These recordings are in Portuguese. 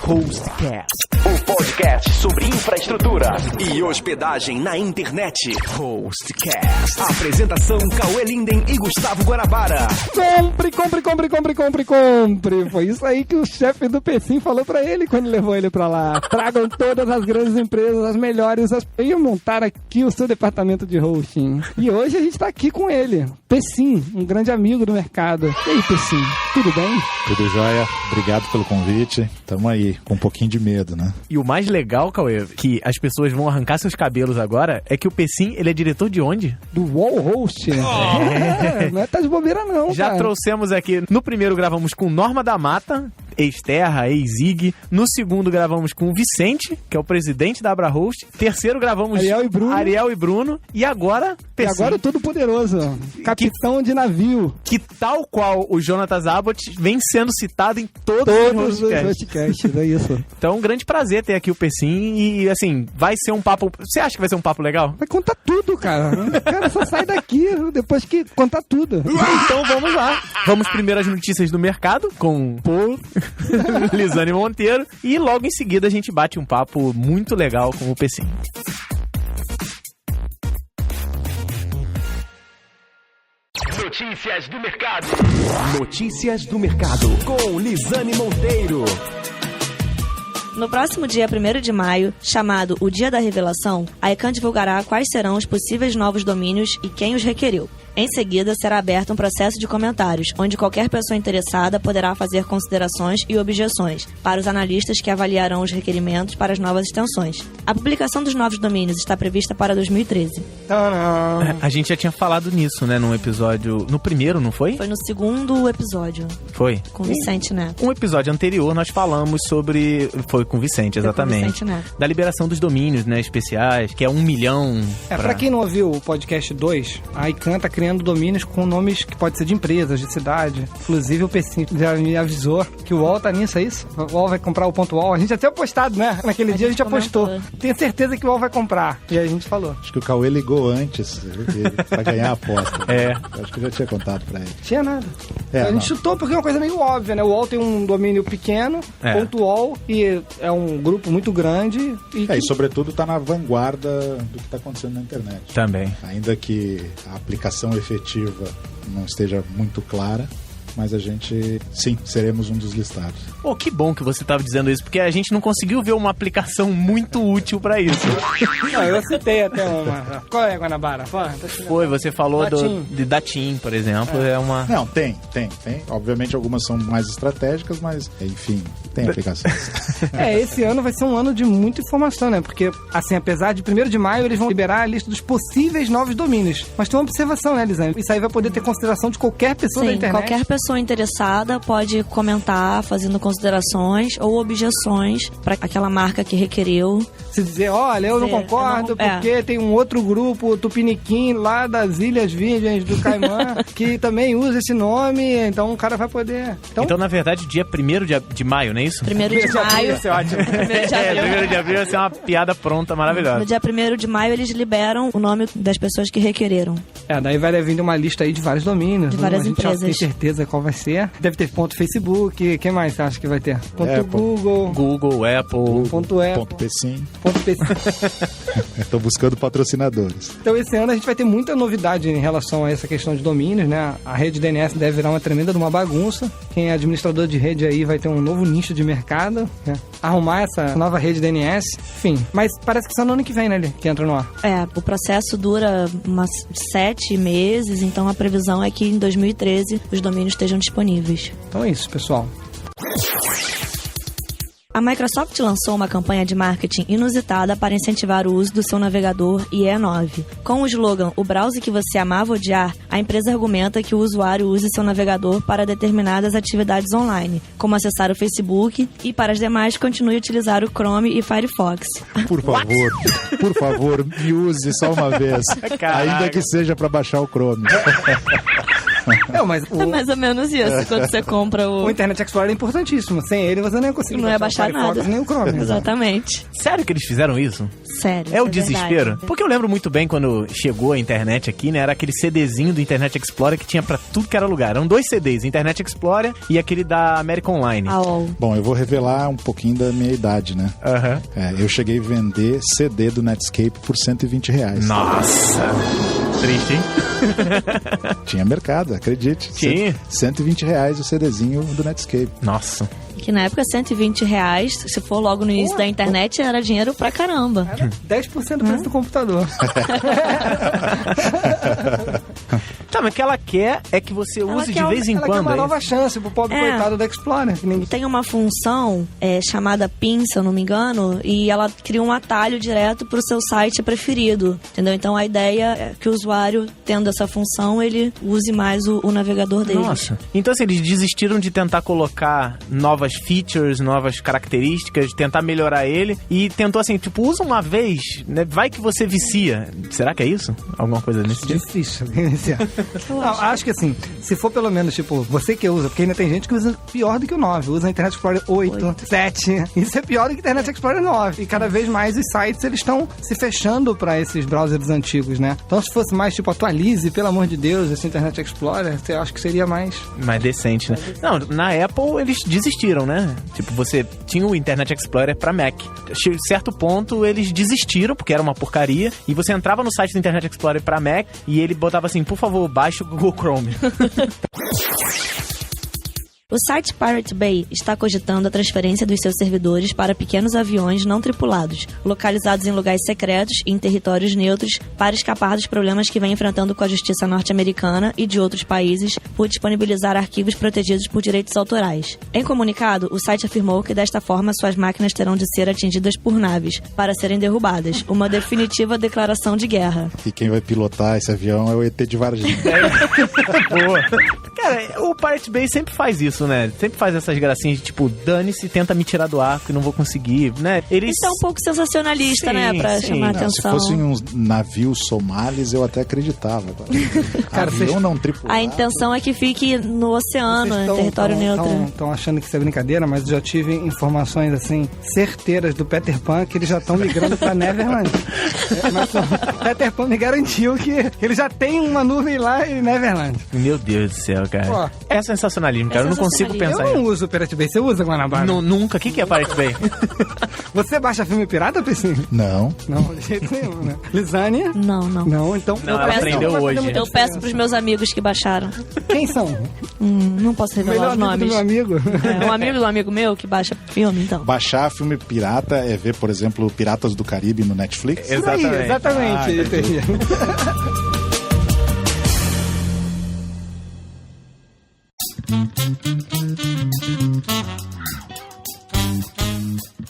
Hostcast, o podcast sobre infraestrutura e hospedagem na internet. Hostcast. Apresentação: Cauê Linden e Gustavo Guanabara. Compre. Foi isso aí que o chefe do Pecim falou pra ele quando levou ele pra lá. Tragam todas as grandes empresas, as melhores, e montar aqui o seu departamento de hosting. E hoje a gente tá aqui com ele, Pecim, um grande amigo do mercado. E aí, Pecim, tudo bem? Tudo jóia, obrigado pelo convite. Tamo aí, com um pouquinho de medo, né? E o mais legal, Cauê, que as pessoas vão arrancar seus cabelos agora, é que o Pecim, ele é diretor de onde? Do Wallhost. Não é tá de bobeira não, Já cara. trouxemos aqui, no primeiro gravamos com Norma da Mata, ex-Terra, ex-Zig. No segundo gravamos com o Vicente, que é o presidente da Abrahost. Terceiro gravamos Ariel e Bruno. E agora, Pecim. E agora o Todo-Poderoso, capitão de navio. Que tal qual o Jonatas Abbott vem sendo citado em todos os podcasts, é isso. Então, um grande prazer ter aqui o Pecim e, assim, vai ser um papo... Você acha que vai ser um papo legal? Vai contar tudo, cara. Cara, só sai daqui depois que contar tudo. Então, vamos lá. Vamos primeiro às notícias do mercado com Paul, Lisane Monteiro, e logo em seguida a gente bate um papo muito legal com o Pecim. Notícias do mercado. Notícias do mercado com Lisane Monteiro. No próximo dia 1º de maio, chamado o Dia da Revelação, a ICANN divulgará quais serão os possíveis novos domínios e quem os requeriu. Em seguida, será aberto um processo de comentários, onde qualquer pessoa interessada poderá fazer considerações e objeções para os analistas que avaliarão os requerimentos para as novas extensões. A publicação dos novos domínios está prevista para 2013. A gente já tinha falado nisso, né, num episódio... No primeiro, não foi? Foi no segundo episódio. Foi? Com o Vicente Neto. Um episódio anterior nós falamos sobre... Foi com o Vicente, exatamente. Foi com o Vicente Neto. Da liberação dos domínios, né, especiais, que é 1 milhão... Pra quem não ouviu o podcast 2, a ICANN tá criando domínios com nomes que pode ser de empresas, de cidade. Inclusive o Pecim já me avisou que o UOL tá nisso, é isso? O UOL vai comprar o ponto UOL. A gente já tinha postado, né? Naquele dia a gente apostou. Tenho certeza que o UOL vai comprar. E aí a gente falou. Acho que o Cauê ligou antes pra ganhar a aposta. Acho que eu já tinha contado pra ele. Tinha nada. A gente chutou porque é uma coisa meio óbvia, né? O UOL tem um domínio pequeno, ponto UOL, e é um grupo muito grande. E sobretudo tá na vanguarda do que tá acontecendo na internet. Também. Ainda que a aplicação efetiva não esteja muito clara, mas a gente, sim, seremos um dos listados. Pô, que bom que você estava dizendo isso, porque a gente não conseguiu ver uma aplicação muito útil pra isso. Não, eu citei até uma. Qual é, Guanabara? Foi, você falou de Datim, por exemplo, é uma... Não, tem. Obviamente algumas são mais estratégicas, mas, enfim, tem aplicações. Esse ano vai ser um ano de muita informação, né? Porque, assim, apesar de 1º de maio, eles vão liberar a lista dos possíveis novos domínios. Mas tem uma observação, né, Lisane? Isso aí vai poder ter consideração de qualquer pessoa da internet. Qualquer pessoa interessada pode comentar fazendo considerações ou objeções para aquela marca que requeriu. Se dizer, olha, eu não concordo porque tem um outro grupo, Tupiniquim, lá das Ilhas Virgens do Caimã, que também usa esse nome, então o cara vai poder... Então na verdade, dia 1º de maio, não é isso? 1º de maio. Isso é ótimo. 1º de abril vai ser uma piada pronta, maravilhosa. No dia 1º de maio, eles liberam o nome das pessoas que requereram. Daí vai vir uma lista aí de vários domínios. De várias empresas. A gente já tem certeza qual vai ser. Deve ter ponto Facebook. Quem mais você acha que vai ter? Ponto Google. Google, Apple. Ponto Apple. Ponto Pecim. Tô buscando patrocinadores. Então esse ano a gente vai ter muita novidade em relação a essa questão de domínios, né? A rede DNS deve virar uma tremenda de uma bagunça. Quem é administrador de rede aí vai ter um novo nicho de mercado, né? Arrumar essa nova rede DNS. Enfim, mas parece que só no ano que vem, né, que entra no ar. O processo dura umas 7 meses, então a previsão é que em 2013 os domínios estejam disponíveis. Então é isso, pessoal. A Microsoft lançou uma campanha de marketing inusitada para incentivar o uso do seu navegador IE9. Com o slogan "O browser que você amava odiar", a empresa argumenta que o usuário use seu navegador para determinadas atividades online, como acessar o Facebook, e para as demais continue a utilizar o Chrome e Firefox. Por favor, me use só uma vez. Ainda que seja para baixar o Chrome. Mas É mais ou menos isso, quando você compra o Internet Explorer é importantíssimo. Sem ele você não ia conseguir baixar nada. Nem o Chrome. Exatamente. Sério que eles fizeram isso? Sério. É o desespero? Verdade. Porque eu lembro muito bem quando chegou a internet aqui, né? Era aquele CDzinho do Internet Explorer que tinha pra tudo que era lugar. Eram 2 CDs, Internet Explorer e aquele da American Online. Bom, eu vou revelar um pouquinho da minha idade, né? Eu cheguei a vender CD do Netscape por R$120. Nossa! Triste, hein? Tinha mercado, acredite. Tinha. R$120 o CDzinho do Netscape. Nossa. Que na época R$120, se for logo no início da internet, era dinheiro pra caramba. Era 10% do preço do computador. Tá, mas o que ela quer é que você use de vez em quando. Ela quer uma nova chance pro pobre coitado do Explorer. Tem uma função chamada PIN, se eu não me engano, e ela cria um atalho direto pro seu site preferido, entendeu? Então a ideia é que o usuário, tendo essa função, ele use mais o navegador dele. Nossa. Então assim, eles desistiram de tentar colocar novas features, novas características, tentar melhorar ele e tentou assim, tipo, usa uma vez, né? Vai que você vicia. Será que é isso? Alguma coisa nesse tipo? Difícil iniciar. Acho que assim, se for pelo menos, tipo, você que usa, porque ainda tem gente que usa pior do que o 9, usa Internet Explorer 8, 7. Isso é pior do que Internet Explorer 9. E cada vez mais os sites, eles estão se fechando para esses browsers antigos, né? Então se fosse mais, tipo, atualize, pelo amor de Deus, esse Internet Explorer, eu acho que seria mais decente, né? Não, na Apple eles desistiram, né? Tipo, você tinha o Internet Explorer pra Mac. Chegou certo ponto, eles desistiram, porque era uma porcaria, e você entrava no site do Internet Explorer pra Mac, e ele botava assim, por favor, baixe o Google Chrome. O site Pirate Bay está cogitando a transferência dos seus servidores para pequenos aviões não tripulados, localizados em lugares secretos e em territórios neutros, para escapar dos problemas que vem enfrentando com a justiça norte-americana e de outros países por disponibilizar arquivos protegidos por direitos autorais. Em comunicado, o site afirmou que desta forma suas máquinas terão de ser atingidas por naves para serem derrubadas, uma definitiva declaração de guerra. E quem vai pilotar esse avião é o ET de Varginha. Boa. Cara, o Pirate Bay sempre faz isso, né? Sempre faz essas gracinhas de tipo, dane-se, tenta me tirar do ar, que não vou conseguir, né? Isso é um pouco sensacionalista, né? Pra chamar atenção. Se fossem uns navios somalis, eu até acreditava. Cara, avião não tripulado. A intenção é que fique no oceano, em território neutro. Estão achando que isso é brincadeira, mas eu já tive informações, assim, certeiras do Peter Pan que eles já estão migrando pra Neverland. Peter Pan me garantiu que ele já tem uma nuvem lá em Neverland. Meu Deus do céu, cara. Pô, é sensacionalismo, cara. Eu não consigo pensar. Eu não uso o Pirate Bay. Você usa, Guanabara? Nunca. O que é Pirate Bay? Você baixa filme pirata, Pessinho? Não. Não, de jeito nenhum, né? Lisânia? Não, então... Não, ela aprendeu hoje. Eu peço pros meus amigos que baixaram. Quem são? Não posso revelar os nomes. Do meu amigo. Um amigo do amigo meu que baixa filme, então. Baixar filme pirata é ver, por exemplo, Piratas do Caribe no Netflix? Exatamente.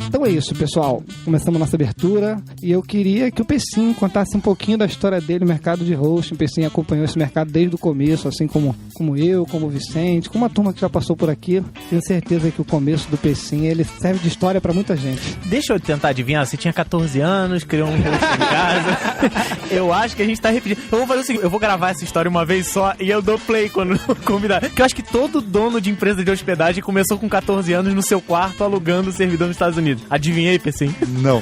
Então é isso, pessoal. Começamos nossa abertura e eu queria que o Pessinho contasse um pouquinho da história dele no mercado de hosting. O Pessinho acompanhou esse mercado desde o começo, assim como eu, como o Vicente, como a turma que já passou por aqui. Tenho certeza que o começo do Pessinho, ele serve de história pra muita gente. Deixa eu tentar adivinhar. Você tinha 14 anos, criou um host em casa. Eu acho que a gente tá repetindo. Eu vou fazer o seguinte, eu vou gravar essa história uma vez só e eu dou play quando convidar. Porque eu acho que todo dono de empresa de hospedagem começou com 14 anos no seu quarto alugando o servidor nos Estados Unidos. Adivinhei, PC? Não.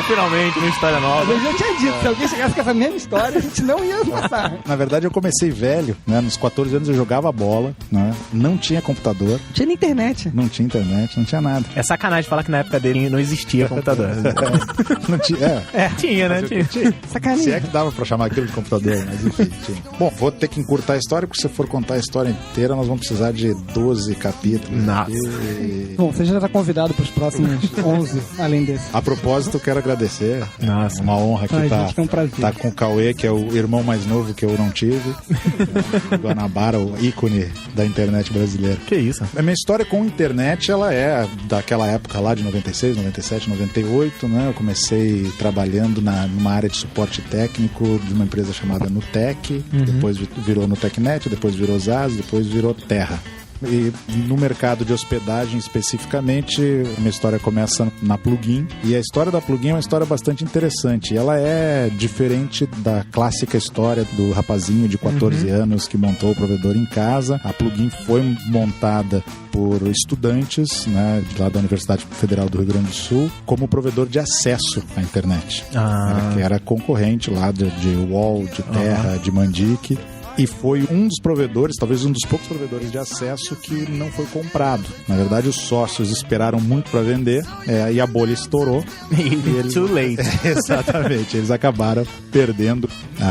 Finalmente, uma história nova. Eu já tinha dito, se alguém chegasse com essa mesma história, a gente não ia passar. Na verdade, eu comecei velho, né? Nos 14 anos eu jogava bola, né? Não tinha computador. Não tinha internet. Não tinha internet, não tinha nada. É sacanagem falar que na época dele não existia computador. Não tinha, Tinha, né? Tinha. Sacanagem. Se é que dava pra chamar aquilo de computador, mas enfim, tinha. Bom, vou ter que encurtar a história, porque se for contar a história inteira, nós vamos precisar de 12 capítulos. Nossa. Bom, você já está convidado para os próximos 11, além desse. A propósito, quero agradecer. Nossa. Uma honra aqui é um prazer. Tá com o Cauê, que é o irmão mais novo que eu não tive. Guanabara, o ícone da internet brasileira. Que isso? A minha história com a internet, ela é daquela época lá de 96, 97, 98, né? Eu comecei trabalhando numa área de suporte técnico de uma empresa chamada Nutec, depois virou Nutecnet, depois virou Zaz, depois virou Terra. E no mercado de hospedagem especificamente, a minha história começa na Plugin. E a história da Plugin é uma história bastante interessante. Ela é diferente da clássica história do rapazinho de 14 anos que montou o provedor em casa. A Plugin foi montada por estudantes, né, lá da Universidade Federal do Rio Grande do Sul, como provedor de acesso à internet. Que era concorrente lá de UOL, de Terra, de Mandic. E foi um dos provedores, talvez um dos poucos provedores de acesso que não foi comprado. Na verdade, os sócios esperaram muito para vender e a bolha estourou. E eles... Too late. Exatamente. Eles acabaram perdendo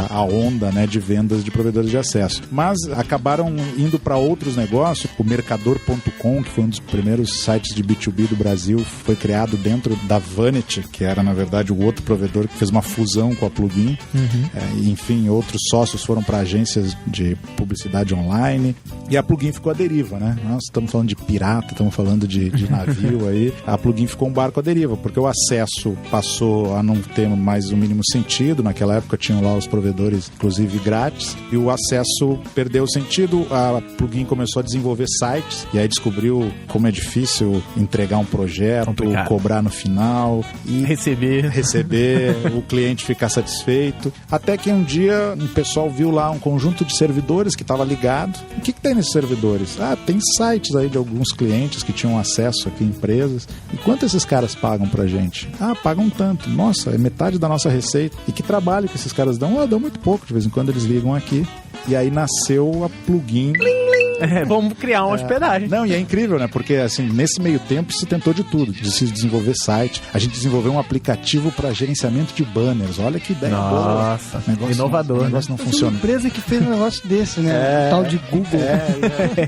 a onda, né, de vendas de provedores de acesso. Mas acabaram indo para outros negócios. O Mercador.com, que foi um dos primeiros sites de B2B do Brasil, foi criado dentro da Vanity, que era, na verdade, o outro provedor que fez uma fusão com a Plugin. Enfim, outros sócios foram para agências de publicidade online, e a Plugin ficou à deriva, né? Nós estamos falando de pirata, estamos falando de navio aí. A Plugin ficou um barco à deriva, porque o acesso passou a não ter mais o mínimo sentido. Naquela época tinham lá os provedores, inclusive grátis, e o acesso perdeu o sentido. A Plugin começou a desenvolver sites, e aí descobriu como é difícil entregar um projeto, cobrar no final e receber o cliente ficar satisfeito. Até que um dia um pessoal viu lá um conjunto de servidores que estava ligado. O que tem nesses servidores? Tem sites aí de alguns clientes que tinham acesso aqui, empresas. E quanto esses caras pagam pra gente? Pagam tanto. Nossa, é metade da nossa receita. E que trabalho que esses caras dão? Dão muito pouco. De vez em quando eles ligam aqui. E aí nasceu a Plugin. Vamos criar uma hospedagem. Não, e é incrível, né? Porque, assim, nesse meio tempo se tentou de tudo. De se desenvolver site. A gente desenvolveu um aplicativo para gerenciamento de banners. Olha que ideia boa. Nossa, inovador. O negócio não funciona. Uma empresa que fez um negócio desse, né? Tal de Google.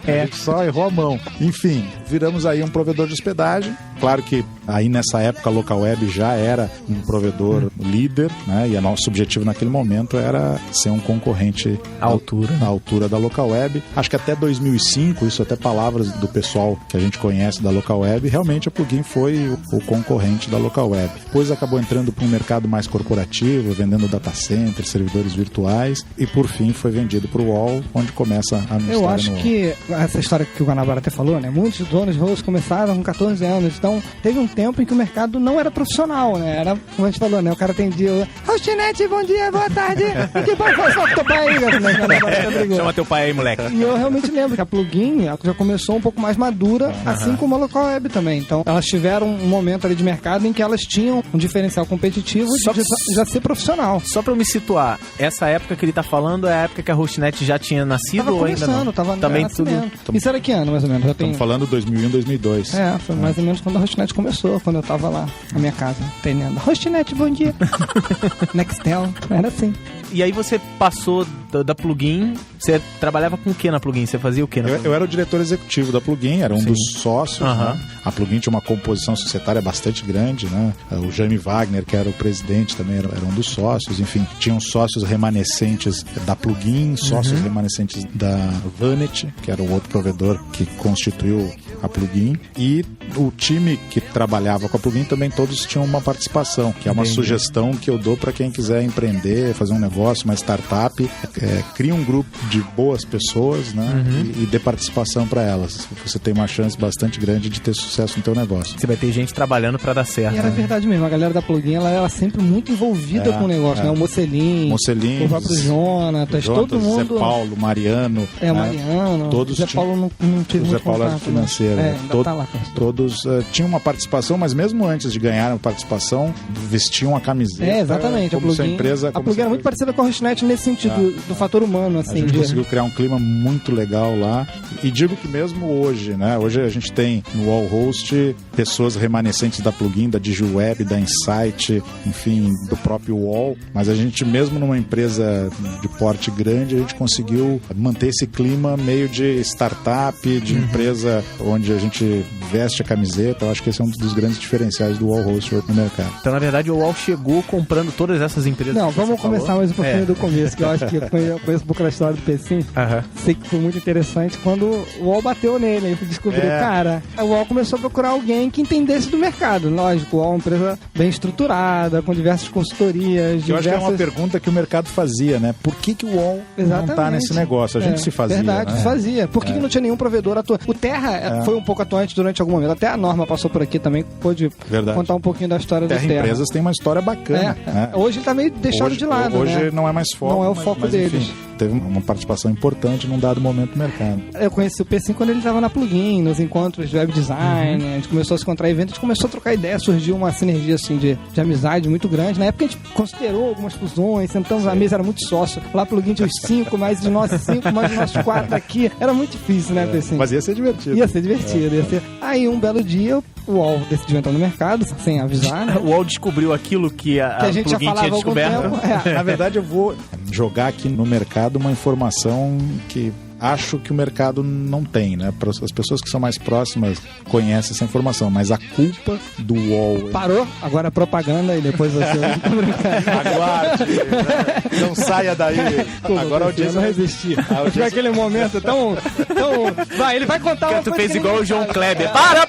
A gente só errou a mão. Enfim, viramos aí um provedor de hospedagem. Claro que aí nessa época a Localweb já era um provedor líder, né? E o nosso objetivo naquele momento era ser um concorrente à altura da Localweb. Acho que até 2005, isso até palavras do pessoal que a gente conhece da Localweb, realmente a Plugin foi o concorrente da Localweb. Depois acabou entrando para um mercado mais corporativo, vendendo data center, servidores virtuais, e por fim foi vendido para o UOL, onde começa a minha história. Eu acho que essa história que o Guanabara até falou, né? Muitos donos de hosts começaram com 14 anos, então teve um tempo em que o mercado não era profissional, né? Era, como a gente falou, né? O cara atendia Hostnet, bom dia, boa tarde. Que bom, só teu pai aí, né? Chama teu pai aí, moleque. E eu realmente lembro que a Plugin já começou um pouco mais madura, assim como a Localweb também. Então, elas tiveram um momento ali de mercado em que elas tinham um diferencial competitivo de já ser profissional. Só pra eu me situar, essa época que ele tá falando é a época que a Hostnet já tinha nascido ou ainda não? Tava também tudo. Isso era que ano, mais ou menos? Estamos falando 2001, 2002. Foi mais ou menos quando a Hostnet começou, quando eu tava lá na minha casa, treinando. Hostnet, bom dia. Nextel, era assim. E aí você passou da Plugin, você trabalhava com o que na Plugin? Você fazia o que na Plugin? Eu era o diretor executivo da Plugin, era um dos sócios. Né? A Plugin tinha uma composição societária bastante grande, né? O Jaime Wagner, que era o presidente, também era um dos sócios. Enfim, tinham sócios remanescentes da Plugin, sócios remanescentes da Vanity, que era o outro provedor que constituiu a Plugin. E o time que trabalhava com a Plugin também todos tinham uma participação, que é uma sugestão que eu dou para quem quiser empreender, fazer um negócio, uma startup, cria um grupo de boas pessoas, né? E dê participação para elas. Você tem uma chance bastante grande de ter sucesso no teu negócio. Você vai ter gente trabalhando para dar certo. E era verdade mesmo, a galera da Plugin, ela era sempre muito envolvida com o negócio, né? O Mocelin, o próprio Jonatas, todo mundo. Zé Paulo, Mariano. Mariano. Todos Zé Paulo não tive muito Paulo era financeiro. Tá lá, todos tinham uma participação, mas mesmo antes de ganhar a participação, vestiam a camiseta. Exatamente. Como a Plugin, empresa, a Plugin era muito parecida com a Hostnet nesse sentido, do fator humano, assim. A gente conseguiu criar um clima muito legal lá. E digo que mesmo hoje, né? Hoje a gente tem no Wallhost pessoas remanescentes da Plugin, da DigiWeb, da Insight, enfim, do próprio Wall. Mas a gente, mesmo numa empresa de porte grande, a gente conseguiu manter esse clima meio de startup, de empresa onde a gente veste a camiseta. Eu acho que esse é um dos grandes diferenciais do Wallhost no mercado. Então, na verdade, o Wall chegou comprando todas essas empresas. Não, vamos começar mais um pouquinho do começo, que eu acho que eu conheço um pouco da história do Pecim. Sei que foi muito interessante quando o UOL bateu nele. Aí descobriu, cara, o UOL começou a procurar alguém que entendesse do mercado. Lógico, o UOL é uma empresa bem estruturada, com diversas consultorias. Eu acho que é uma pergunta que o mercado fazia, né? Por que o UOL não tá nesse negócio? A gente se fazia, verdade, né? se fazia. Por que não tinha nenhum provedor atuante? O Terra foi um pouco atuante durante algum momento. Até a Norma passou por aqui também, pôde contar um pouquinho da história do Terra. Empresas têm uma história bacana. Né? Hoje ele tá meio deixado de lado, hoje não é mais foco. Não é o foco deles. Enfim, teve uma participação importante num dado momento do mercado. Eu conheci o Pecim quando ele estava na Plugin, nos encontros de web design, a gente começou a se encontrar em eventos, a gente começou a trocar ideia, surgiu uma sinergia assim de amizade muito grande. Na época a gente considerou algumas fusões, sentamos na mesa, era muito sócio. Lá a Plugin tinha os 5, mais de nós 5, mais de nós 4 aqui. Era muito difícil, né, Pecim? Mas ia ser divertido. Ia ser divertido, ia ser. Aí um belo dia o UOL decidiu entrar no mercado, sem avisar, né? O UOL descobriu aquilo que a gente já falava tinha descoberto. Na verdade, eu vou jogar aqui no mercado uma informação que acho que o mercado não tem, né? As pessoas que são mais próximas conhecem essa informação, mas a culpa do UOL... Parou? Agora a propaganda e depois você... Aguarde, né? Não saia daí. Agora eu não resisti. Foi aquele momento tão... Vai, ele vai contar uma coisa. Tu fez igual o João Kleber. Para!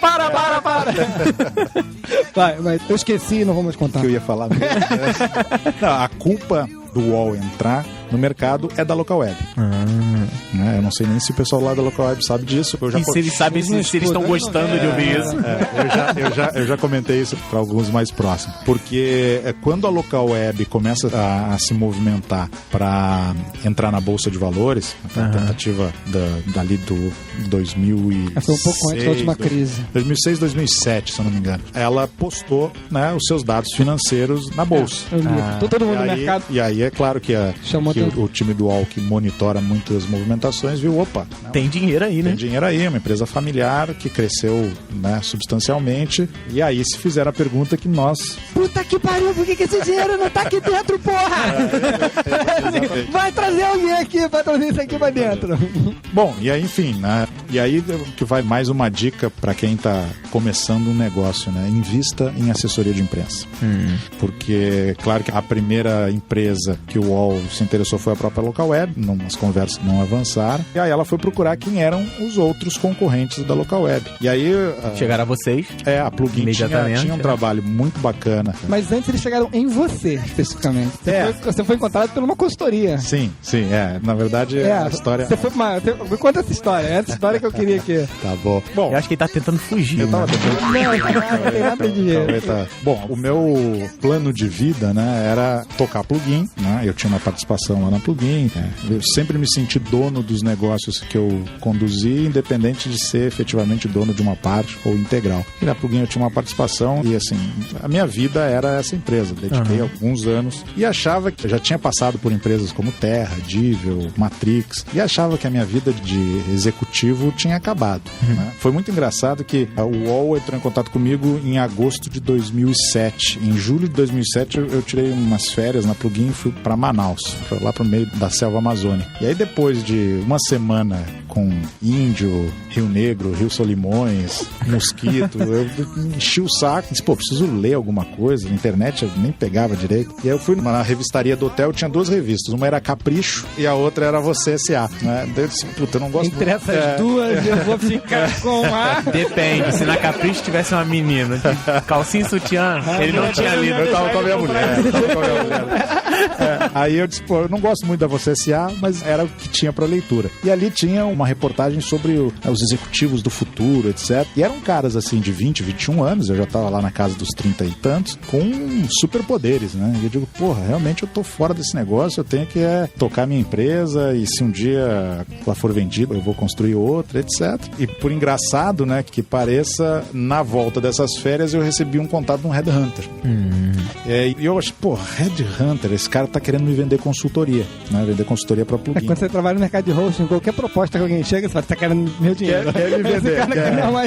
Vai, mas eu esqueci e não vou mais contar. O que eu ia falar mesmo. Não, a culpa do UOL entrar no mercado é da Local Web. Eu não sei nem se o pessoal lá da Local Web sabe disso. E se eles sabem se eles estão gostando de ouvir isso. Eu já comentei isso para alguns mais próximos. Porque quando a Local Web começa a se movimentar para entrar na Bolsa de Valores, a tentativa dali do 2006... Foi um pouco antes da última crise. 2006, 2007, se eu não me engano. Ela postou, né, os seus dados financeiros na Bolsa. Eu li. Todo mundo no mercado. E aí é claro que o time do UOL, que monitora muitas movimentações, viu, opa... Tem dinheiro aí, né? Tem dinheiro aí, uma empresa familiar que cresceu, né, substancialmente. E aí se fizeram a pergunta que nós... Puta que pariu, por que esse dinheiro não tá aqui dentro, porra? Vai trazer alguém aqui pra trazer isso aqui pra dentro. Bom, e aí, enfim, né? E aí que vai mais uma dica pra quem tá começando um negócio, né? Invista em assessoria de imprensa. Porque, claro que a primeira empresa que o UOL se interessou foi a própria Local Web, as conversas não avançaram, e aí ela foi procurar quem eram os outros concorrentes da Local Web. E aí... chegaram a vocês. A Plugin tinha um trabalho muito bacana. Mas antes eles chegaram em você, especificamente. Você foi encontrado por uma consultoria. Sim, na verdade a história... Você foi me conta essa história, é essa história que eu queria que... Tá bom. Eu acho que ele tá tentando fugir. Eu tava tentando... Não tem nada de jeito. Bom, o meu plano de vida, né, era tocar Plugin, né? Eu tinha uma participação lá na Plugin. Eu sempre me senti dono dos negócios que eu conduzi, independente de ser efetivamente dono de uma parte ou integral. E na Plugin eu tinha uma participação e, assim, a minha vida era essa empresa. Dediquei alguns anos e achava que eu já tinha passado por empresas como Terra, Divel, Matrix, e achava que a minha vida de executivo tinha acabado. Né? Foi muito engraçado que o UOL entrou em contato comigo em agosto de 2007. Em julho de 2007 eu tirei umas férias na Plugin e fui para Manaus, lá pro meio da selva amazônica. E aí depois de uma semana com índio, Rio Negro, Rio Solimões, mosquito, eu enchi o saco, disse, preciso ler alguma coisa, na internet eu nem pegava direito. E aí eu fui na revistaria do hotel, tinha 2 revistas, uma era Capricho e a outra era Você S.A. Né? Eu disse, eu não gosto Entre essas duas eu vou ficar com a... Depende, se na Capricho tivesse uma menina de calcinha e sutiã, ele não tinha lido. Eu tava com a minha mulher. Aí eu disse, eu não gosto muito da Você S.A., mas era o que tinha pra leitura. E ali tinha uma reportagem sobre os executivos do futuro, etc. E eram caras, assim, de 20, 21 anos, eu já tava lá na casa dos 30 e tantos, com superpoderes, né? E eu digo, realmente eu tô fora desse negócio, eu tenho que tocar minha empresa e se um dia ela for vendida, eu vou construir outra, etc. E por engraçado, né, que pareça, na volta dessas férias eu recebi um contato de um headhunter. E eu achei, headhunter, esse cara tá querendo me vender consultoria, né? Vender consultoria pra Plugin. Quando você trabalha no mercado de hosting, qualquer proposta que alguém chega, você fala, tá querendo meu dinheiro. Quer me vender,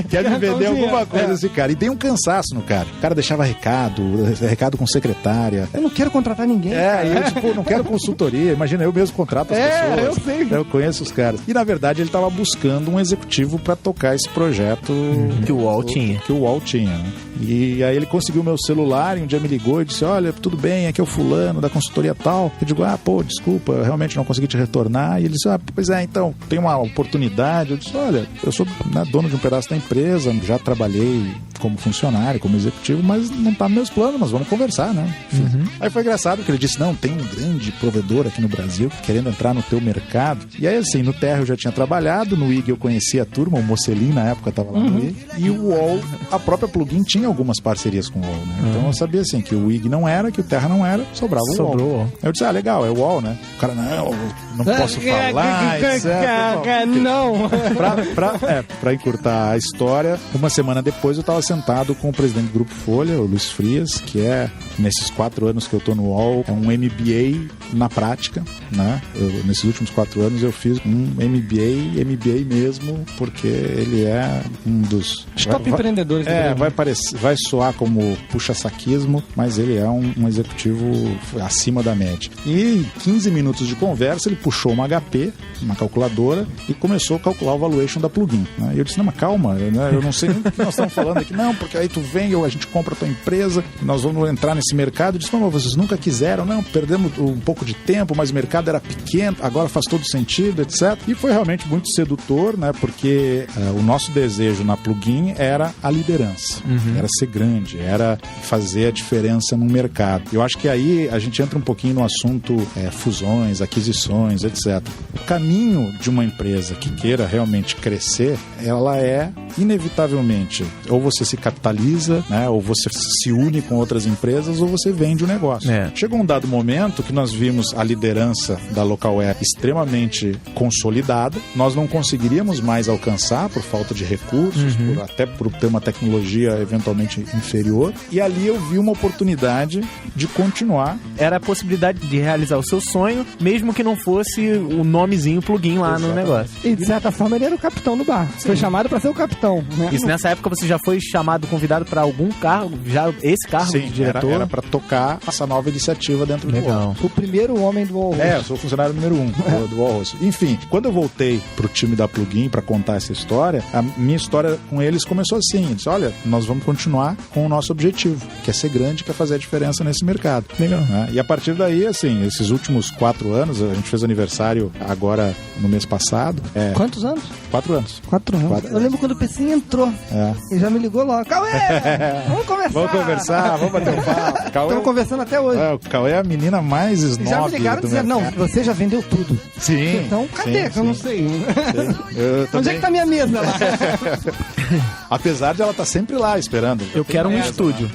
quer me vender alguma coisa esse cara. E dei um cansaço no cara. O cara deixava recado com secretária. Eu não quero contratar ninguém. E eu não quero consultoria. Imagina, eu mesmo contrato as pessoas. Eu sei. Eu conheço os caras. E na verdade ele tava buscando um executivo pra tocar esse projeto que o UOL tinha. Que o UOL tinha, né? E aí ele conseguiu meu celular e um dia me ligou e disse, olha, tudo bem, aqui é o fulano da consultoria tal. Eu digo, desculpa, eu realmente não consegui te retornar. E ele disse, pois é, então, tem uma oportunidade. Eu disse, olha, eu sou dono de um pedaço da empresa, já trabalhei como funcionário, como executivo, mas não tá nos meus planos, mas vamos conversar, né? Aí foi engraçado que ele disse, não, tem um grande provedor aqui no Brasil querendo entrar no teu mercado. E aí, assim, no Terra eu já tinha trabalhado, no IG eu conhecia a turma, o Mocelin na época tava lá no IG, e o UOL, a própria Plugin tinha algumas parcerias com o UOL, né? Então eu sabia, assim, que o IG não era, que o Terra não era, sobrava o UOL. Eu disse, legal, é o UOL, né? O cara, não posso falar, etc. Não! Pra encurtar a história, uma semana depois eu tava sentado com o presidente do Grupo Folha, o Luiz Frias, que nesses 4 anos que eu tô no UOL, é um MBA na prática, né? Nesses últimos 4 anos eu fiz um MBA mesmo, porque ele é um dos top empreendedores do Brasil. Vai soar como puxa-saquismo, mas ele é um executivo acima da média. E 15 minutos de conversa, ele puxou uma HP, uma calculadora, e começou a calcular o valuation da Plugin, né? E eu disse, não, mas calma, né? Eu não sei nem o que nós estamos falando aqui. Não, porque aí tu vem, a gente compra a tua empresa, nós vamos entrar nesse mercado. Eu disse, não, mas vocês nunca quiseram, não, perdemos um pouco de tempo, mas o mercado era pequeno, agora faz todo sentido, etc. E foi realmente muito sedutor, né? Porque o nosso desejo na Plugin era a liderança, era ser grande, era fazer a diferença no mercado. Eu acho que aí a gente entra um pouquinho no assunto fusões, aquisições, etc. O caminho de uma empresa que queira realmente crescer, ela é inevitavelmente, ou você se capitaliza, né? Ou você se une com outras empresas, ou você vende o negócio. Chegou um dado momento que nós vimos a liderança da Localware extremamente consolidada, nós não conseguiríamos mais alcançar por falta de recursos, até por ter uma tecnologia eventualmente inferior, e ali eu vi uma oportunidade de continuar. Era a possibilidade de realizar o seu sonho, mesmo que não fosse o nomezinho Plugin lá no negócio. E de certa forma ele era o capitão do bar. Sim. Foi chamado para ser o capitão, né? Isso nessa época você já foi convidado para algum cargo, já esse cargo de diretor? Era para tocar essa nova iniciativa dentro do UOL. O primeiro homem do UOL. Eu sou o funcionário número 1 do UOL. Enfim, quando eu voltei pro time da Plugin para contar essa história, a minha história com eles começou assim. Eu disse, olha, nós vamos continuar com o nosso objetivo, que é ser grande, que é fazer a diferença nesse mercado. Legal. E a partir daí, assim, esses últimos 4 anos, a gente fez aniversário agora no mês passado. Quantos anos? 4 anos. 4 anos. Eu lembro quando o PC entrou. Ele já me ligou logo. Cauê! Vamos conversar! Vamos bater um papo. Estamos conversando até hoje. O Cauê é a menina mais snob. Já me ligaram dizendo, não, você já vendeu tudo. Sim. Então, cadê? Sim, eu não sei. Onde é que tá minha mesa lá? Apesar de ela estar sempre lá esperando. Eu quero um estúdio.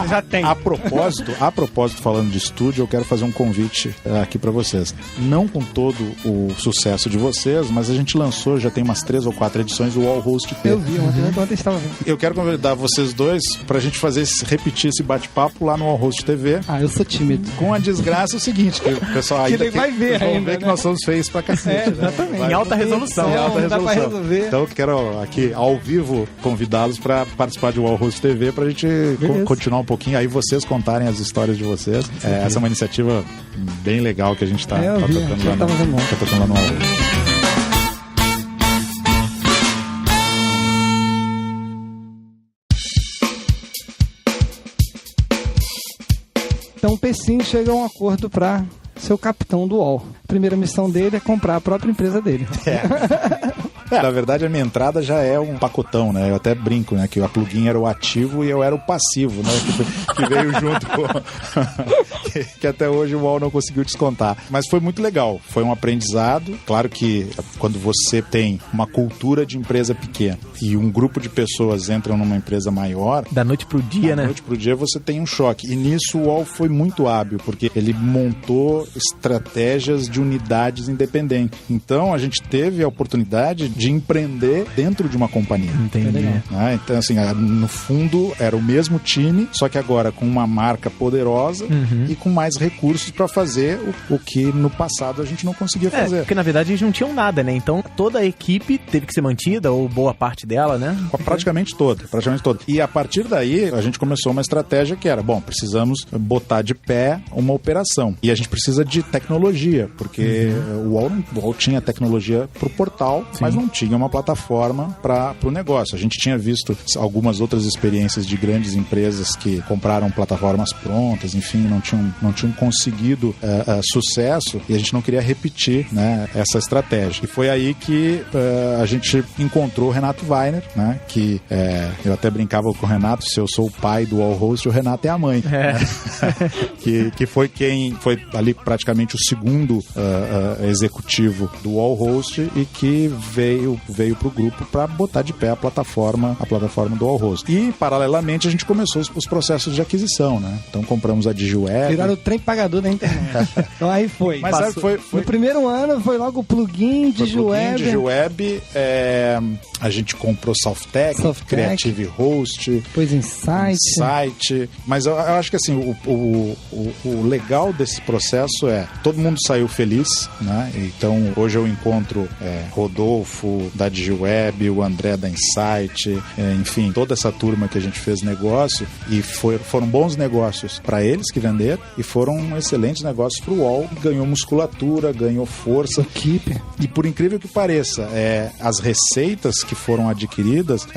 Já tem. A propósito, falando de estúdio, eu quero fazer um convite aqui pra vocês. Não com todo o sucesso de vocês, mas a gente lançou, já tem umas 3 ou 4 edições do Wall Host T. Eu vi, ontem estava vendo. Eu quero convidar vocês dois pra gente repetir esse bate-papo lá no Wall Host TV. Eu sou tímido. Com a desgraça é o seguinte, que o pessoal ainda vai ver que nós somos feios pra cacete. Exatamente. Em alta resolução. Dá pra resolver. Então eu quero aqui, ao vivo, convidá-los pra participar de Wall Host TV pra gente continuar um pouquinho, aí vocês contarem as histórias de vocês. Essa é uma iniciativa bem legal que a gente tá tocando lá no Wall. Então o Pecinho chega a um acordo para ser o capitão do UOL. A primeira missão dele é comprar a própria empresa dele. Na verdade, a minha entrada já é um pacotão, né? Eu até brinco, né? Que a Plugin era o ativo e eu era o passivo, né? Que veio junto com... que até hoje o UOL não conseguiu descontar. Mas foi muito legal. Foi um aprendizado. Claro que quando você tem uma cultura de empresa pequena e um grupo de pessoas entram numa empresa maior... Da noite pro dia, né? Da noite pro dia você tem um choque. E nisso o UOL foi muito hábil, porque ele montou estratégias de unidades independentes. Então, a gente teve a oportunidade de empreender dentro de uma companhia. Entendi. Então, assim, no fundo, era o mesmo time, só que agora com uma marca poderosa e com mais recursos para fazer o que no passado a gente não conseguia fazer. Porque, na verdade, eles não tinham nada, né? Então, toda a equipe teve que ser mantida, ou boa parte dela, né? Praticamente toda. E a partir daí, a gente começou uma estratégia que era, precisamos botar de pé uma operação. E a gente precisa de tecnologia, porque o UOL tinha tecnologia pro portal, mas não tinha uma plataforma para o negócio. A gente tinha visto algumas outras experiências de grandes empresas que compraram plataformas prontas, enfim, não tinham conseguido sucesso, e a gente não queria repetir, né, essa estratégia. E foi aí que a gente encontrou o Renato Weiner, né, que eu até brincava com o Renato, se eu sou o pai do Wallhost, o Renato é a mãe. Né? que foi ali praticamente o segundo executivo do Wallhost e que veio pro grupo para botar de pé a plataforma do Wallhost. E, paralelamente, a gente começou os processos de aquisição, né? Então, compramos a DigiWeb. Viraram o trem pagador da internet. Então, aí foi. Mas foi. No primeiro ano, foi logo o plugin, DigiWeb. A gente comprou Softtech, Creative Host. Depois Insight. Mas eu acho que, assim, o legal desse processo todo mundo saiu feliz, né? Então, hoje eu encontro Rodolfo da DigiWeb, o André da Insight, enfim, toda essa turma que a gente fez negócio, e foram bons negócios para eles que venderam, e foram excelentes negócios para o UOL. Ganhou musculatura, ganhou força. Equipe. E por incrível que pareça, as receitas que foram adquiridas,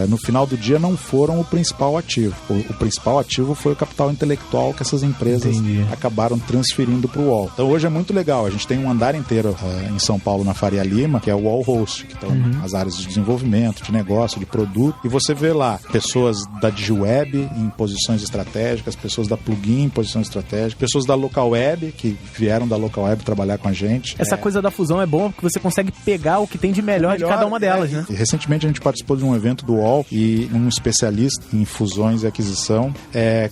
no final do dia não foram o principal ativo. O principal ativo foi o capital intelectual que essas empresas acabaram transferindo para o UOL. Então hoje é muito legal. A gente tem um andar inteiro em São Paulo, na Faria Lima, que é o Wallhost, que estão as áreas de desenvolvimento, de negócio, de produto. E você vê lá pessoas da DigiWeb em posições estratégicas, pessoas da Plugin em posições estratégicas, pessoas da LocalWeb, que vieram da LocalWeb trabalhar com a gente. Essa coisa da fusão é bom porque você consegue pegar o que tem de melhor de cada uma delas, né? E recentemente a gente participou de um evento do UOL e um especialista em fusões e aquisição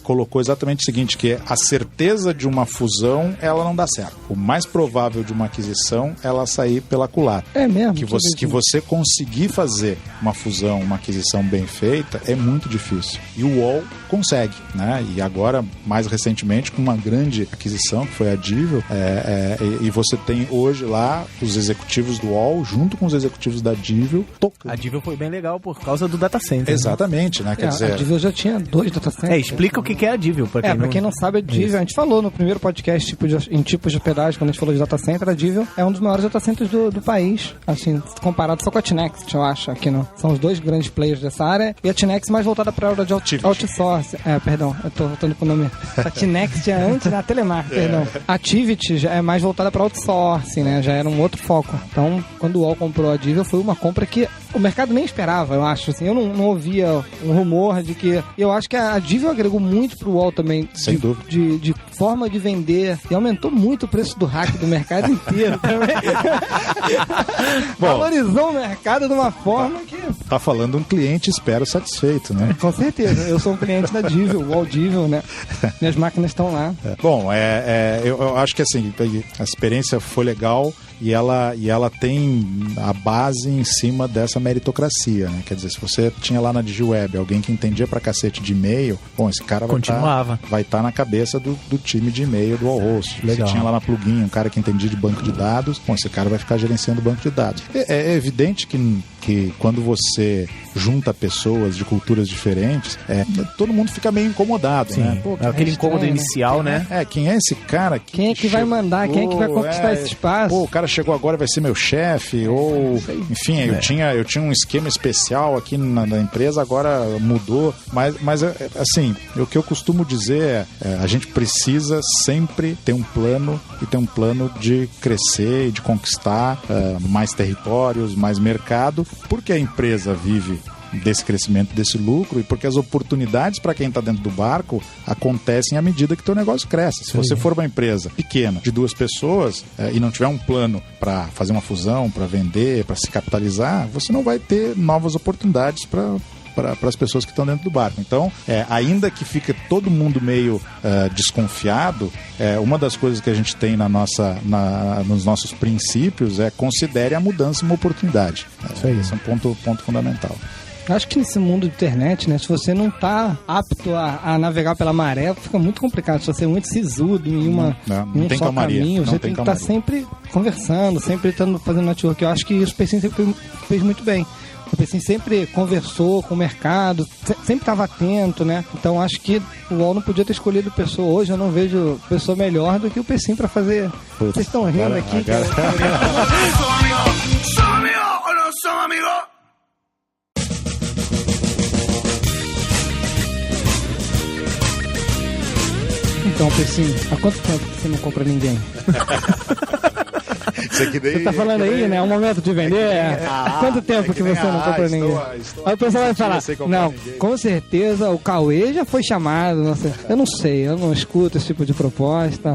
colocou exatamente o seguinte, que a certeza de uma fusão, ela não dá certo. O mais provável de uma aquisição, ela sair pela culatra. É mesmo? Que você conseguir fazer uma fusão, uma aquisição bem feita, é muito difícil. E o UOL consegue, né? E agora, mais recentemente, com uma grande aquisição, que foi a Divel, e você tem hoje lá os executivos do UOL, junto com os executivos da Divel, tocando. A Divel foi bem legal por causa do data center. Exatamente, né? Quer dizer... A Divel já tinha 2 data centers. Explica o que é a Divel. Pra quem não sabe, a Divel, a gente falou no primeiro podcast em tipos de hospedagem, quando a gente falou de data center, a Divel é um dos maiores data centers do país, assim, comparado só com a Tinext, eu acho, aqui são os 2 grandes players dessa área, e a Tinext mais voltada para a área de outsourcing. Perdão, eu tô voltando com o nome. A Tinext é antes da Telemar, perdão. A Tivit já é mais voltada para outsourcing, né? Já era um outro foco. Então, quando o UOL comprou a Divel, foi uma compra que o mercado nem esperava, eu acho. Assim, eu não ouvia um rumor de que... Eu acho que a Divel agregou muito pro UOL também. Sem dúvida. De forma de vender. E aumentou muito o preço do hack do mercado inteiro também. Valorizou o mercado de uma forma que... Tá falando um cliente, espero, satisfeito, né? Com certeza. Eu sou um cliente da Divel, o UOL Divel, né? Minhas máquinas estão lá. Bom, eu acho que assim, a experiência foi legal. E ela tem a base em cima dessa meritocracia, né? Quer dizer, se você tinha lá na DigiWeb alguém que entendia pra cacete de e-mail, bom, esse cara vai estar na cabeça do time de e-mail do Wallhost. Você tinha lá na Plugin um cara que entendia de banco de dados, bom, esse cara vai ficar gerenciando o banco de dados. É evidente que quando você junta pessoas de culturas diferentes, todo mundo fica meio incomodado, né? Pô, aquele incômodo inicial, né? Quem é esse cara? Quem é que vai mandar? Quem é que vai conquistar esse espaço? Pô, o cara chegou agora, vai ser meu chefe, ou... Enfim, eu tinha um esquema especial aqui na empresa, agora mudou. Mas assim, o que eu costumo dizer a gente precisa sempre ter um plano, e ter um plano de crescer e de conquistar mais territórios, mais mercado, porque a empresa vive desse crescimento, desse lucro, e porque as oportunidades para quem está dentro do barco acontecem à medida que o teu negócio cresce. Se você for uma empresa pequena, de 2 pessoas, e não tiver um plano para fazer uma fusão, para vender, para se capitalizar, você não vai ter novas oportunidades para as pessoas que estão dentro do barco. Então, ainda que fique todo mundo meio desconfiado, uma das coisas que a gente tem nos nossos princípios considere a mudança uma oportunidade. Esse é um ponto fundamental. Acho que nesse mundo de internet, né, se você não tá apto a navegar pela maré, fica muito complicado. Se você é muito sisudo em um só caminho, você tem que estar sempre conversando, sempre fazendo network. Eu acho que isso o Persim sempre fez muito bem. O Pecim sempre conversou com o mercado, sempre estava atento, né? Então acho que o UOL não podia ter escolhido pessoa. Hoje eu não vejo pessoa melhor do que o Pecim para fazer. Vocês estão rindo aqui. Então, Pecim, há quanto tempo que você não compra ninguém? Você tá falando aí, né? É um momento de vender. Quanto tempo que você não compra ninguém? Aí o pessoal vai falar, não, com certeza o Cauê já foi chamado. Eu não sei, eu não escuto esse tipo de proposta.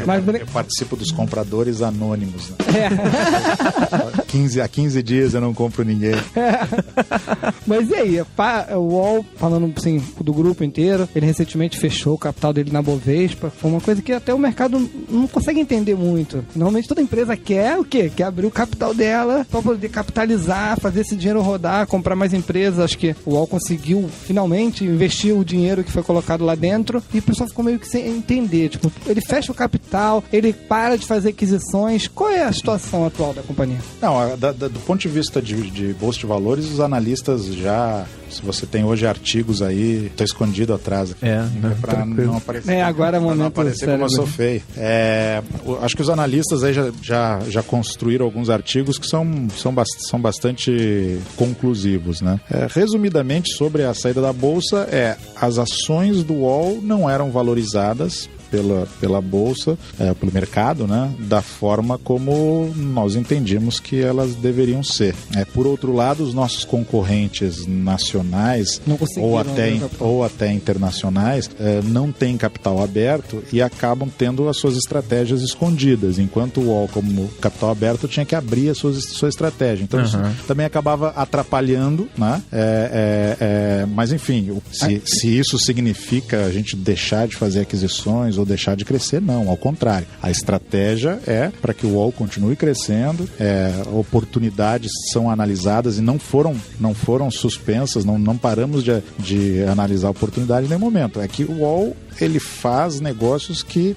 Mas eu participo dos compradores anônimos. Né? Há 15 dias eu não compro ninguém. Mas e aí, o UOL, falando assim, do grupo inteiro, ele recentemente fechou o capital dele na Bovespa. Foi uma coisa que até o mercado não consegue entender muito. Normalmente toda empresa quer o quê? Quer abrir o capital dela para poder capitalizar, fazer esse dinheiro rodar, comprar mais empresas. Acho que o UOL conseguiu finalmente investir o dinheiro que foi colocado lá dentro e o pessoal ficou meio que sem entender. Tipo, ele fecha o capital, ele para de fazer aquisições. Qual é a situação atual da companhia? Não, do ponto de vista de bolsa de valores, os analistas já... Se você tem hoje artigos aí, tô escondido atrás. Pra não aparecer. Agora é o momento. Não aparecer como eu sou feio. Acho que os analistas aí já construíram alguns artigos que são bastante conclusivos, né? Resumidamente, sobre a saída da bolsa, as ações do UOL não eram valorizadas pela bolsa, pelo mercado, né, da forma como nós entendíamos que elas deveriam ser. Por outro lado, os nossos concorrentes nacionais ou até internacionais não têm capital aberto e acabam tendo as suas estratégias escondidas, enquanto o UOL, como capital aberto, tinha que abrir a sua estratégia. Então isso também acabava atrapalhando, né? Mas enfim, se isso significa a gente deixar de fazer aquisições ou deixar de crescer, não, ao contrário. A estratégia é para que o UOL continue crescendo, oportunidades são analisadas e não foram suspensas, não paramos de analisar oportunidade em nenhum momento. É que o UOL, ele faz negócios que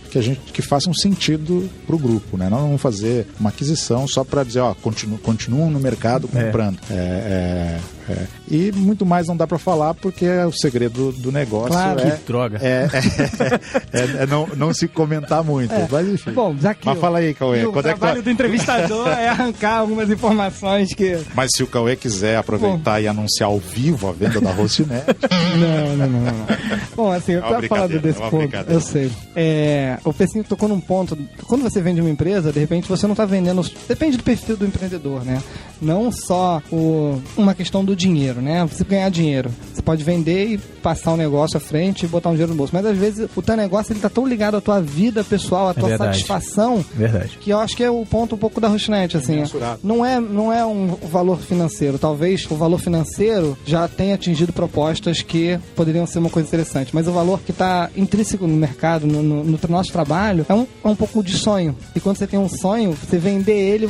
façam sentido para o grupo, né? Não vamos fazer uma aquisição só para dizer, continuam no mercado comprando. E muito mais não dá para falar porque é o segredo do negócio. Claro, que droga. Não se comentar muito. Mas enfim. Bom, já que mas fala aí, Cauê. O trabalho do entrevistador é arrancar algumas informações que... Mas se o Cauê quiser aproveitar e anunciar ao vivo a venda da Hostnet... Não. Bom, assim, eu tava falando desse ponto, eu sei. O Pecinho tocou num ponto. Quando você vende uma empresa, de repente você não tá vendendo... Depende do perfil do empreendedor, né? Não só uma questão do dinheiro, né? Você ganhar dinheiro. Você pode vender e passar o negócio à frente e botar um dinheiro no bolso. Mas às vezes o teu negócio ele tá tão ligado à tua vida pessoal, à tua satisfação, que eu acho que é o ponto um pouco da Hostnet, assim. Não é um valor financeiro. Talvez o valor financeiro já tenha atingido propostas que poderiam ser uma coisa interessante. Mas o valor que tá intrínseco no mercado, no nosso trabalho, é um pouco de sonho. E quando você tem um sonho, você vender ele,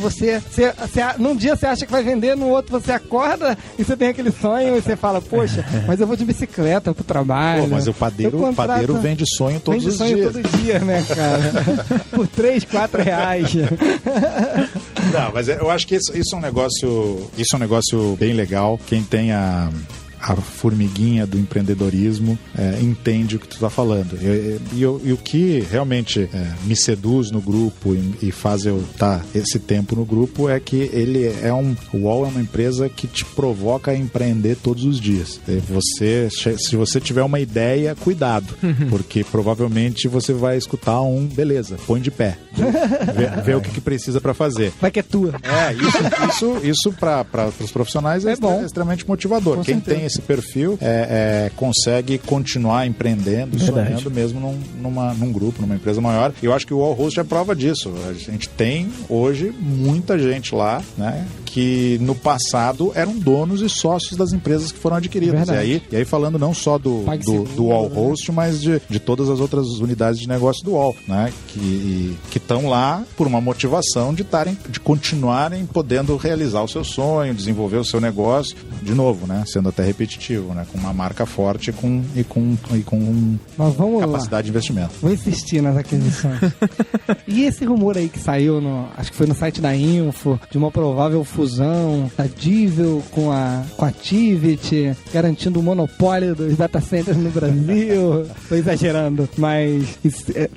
num dia você acha que vai vender, no outro você acorda e você tem aquele sonho e você fala, poxa, mas eu vou de bicicleta pro trabalho. Mas o padeiro vende sonho todos os dias. Todo dia, né, cara? Por 3, 4 reais. Não, mas eu acho que isso é um negócio bem legal. Quem tem a formiguinha do empreendedorismo entende o que tu está falando. E o que realmente me seduz no grupo e faz eu estar esse tempo no grupo é que o UOL é uma empresa que te provoca a empreender todos os dias. Se você tiver uma ideia, cuidado, porque provavelmente você vai escutar beleza, põe de pé, vê o que precisa para fazer. Vai que é tua. Isso para os profissionais é extremamente motivador. Com Quem certeza. Tem esse perfil consegue continuar empreendendo, sonhando mesmo num grupo, numa empresa maior. E eu acho que o UOL Host é prova disso. A gente tem hoje muita gente lá, né, que no passado eram donos e sócios das empresas que foram adquiridas. E aí falando não só do UOL Host, mas de todas as outras unidades de negócio do UOL, né, que estão lá por uma motivação de continuarem podendo realizar o seu sonho, desenvolver o seu negócio, de novo, né, sendo até repetitivo, né, com uma marca forte e com capacidade de investimento. Vou insistir nas aquisições. E esse rumor aí que saiu, acho que foi no site da Info, de uma provável fusão da Divel com a Tivit, garantindo o monopólio dos data centers no Brasil. Tô exagerando, mas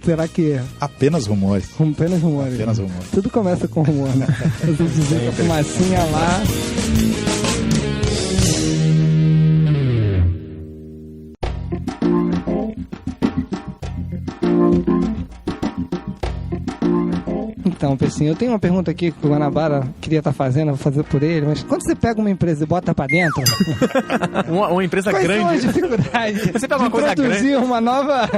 será que... Apenas rumores. Apenas rumores. Apenas rumores. Tudo começa com rumor, né? Você dizer que a fumacinha lá... Então, Pecinho, eu tenho uma pergunta aqui que o Guanabara queria estar fazendo, vou fazer por ele, mas quando você pega uma empresa e bota pra dentro... uma empresa quais grande... Quais são as dificuldades você pega uma coisa produzir grande... uma nova...